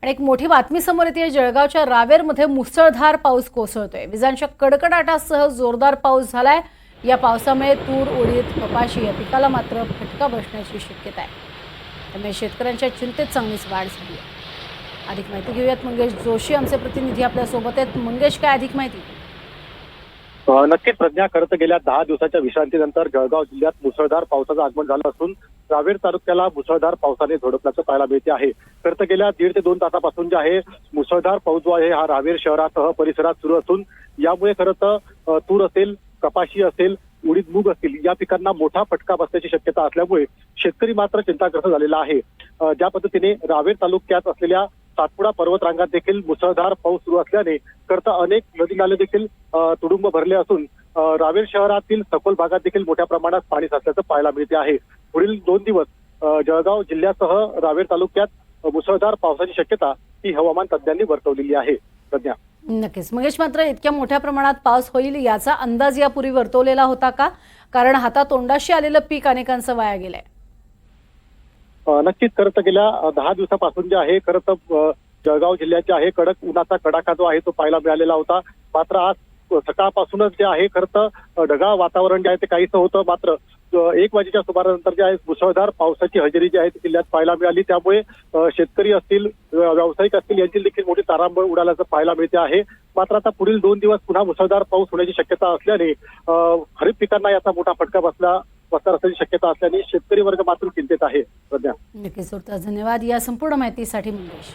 आणि एक मोठी बातमी समोर येते। जळगावच्या रावेरमध्ये मुसळधार पाऊस कोसळतोय। विजांच्या कडकडाटासह जोरदार पाऊस झालाय। या पावसामुळे तूर, उडीद, कपाशी या पिकाला मात्र फटका बसण्याची शक्यता आहे। त्यामुळे शेतकऱ्यांच्या चिंतेत चांगलीच वाढ झाली आहे। अधिक माहिती घेऊयात, मंगेश जोशी आमचे प्रतिनिधी आपल्या सोबत आहेत। मंगेश, काय अधिक माहिती? नक्कीच प्रज्ञा, खरं तर गेल्या 10 दिवसाच्या विश्रांतीनंतर जळगाव जिल्ह्यात मुसळधार पावसाचं आगमन झालं असून रावेर तालुक्याला मुसळधार पावसाने झोडपल्याचं पाहायला मिळते आहे। खरं तर गेल्या 1.5 ते 2 तासापासून जे आहे मुसळधार पाऊस जो आहे हा रावेर शहरासह परिसरात सुरू असून यामुळे खरं तर तूर असेल, कपाशी असेल, उडीद, मूग असतील या पिकांना मोठा फटका बसण्याची शक्यता असल्यामुळे शेतकरी मात्र चिंताग्रस्त झालेला आहे। ज्या पद्धतीने रावेर तालुक्यात असलेल्या सातपुडा पर्वत रांगात देखील मुसळधार पाऊस सुरू असल्याने करता अनेक नदी नाले देखील तुडुंब भरले असून रावेर शहरातील सखोल भागात देखील मोठ्या प्रमाणात पाणी साचल्याचं पाहायला मिळते आहे। पुढील 2 दिवस जळगाव जिल्ह्यासह रावेर तालुक्यात मुसळधार पावसाची शक्यता ही हवामान तज्ज्ञांनी वर्तवलेली आहे। प्रज्ञा, नक्कीच मंगेश, मात्र इतक्या मोठ्या प्रमाणात पाऊस होईल याचा अंदाज यापूर्वी वर्तवलेला होता का? कारण हातातोंडाशी आलेलं पीक अनेकांचं वाया गेलंय। नक्कीच खरं तर गेल्या 10 दिवसापासून जे आहे खरं तर जळगाव जिल्ह्याचे आहे कडक उन्हाचा कडाका जो आहे तो पाहायला मिळालेला होता। मात्र आज सकाळपासूनच जे आहे खरं तर ढगाळ वातावरण जे आहे ते काहीसं होतं। मात्र 1 वाजेच्या सुमारानंतर जे आहे मुसळधार पावसाची हजेरी जी आहे ती जिल्ह्यात पाहायला मिळाली। त्यामुळे शेतकरी असतील, व्यावसायिक असतील यांची देखील मोठी तारांबळ उडाल्याचं पाहायला मिळते आहे। मात्र आता पुढील 2 दिवस पुन्हा मुसळधार पाऊस होण्याची शक्यता असल्याने खरीप पिकांना याचा मोठा फटका बसणार असल्याची शक्यता असल्याने शेतकरी वर्ग मात्र चिंतेत आहे। सध्या नक्कीच, धन्यवाद या संपूर्ण माहितीसाठी मंगेश।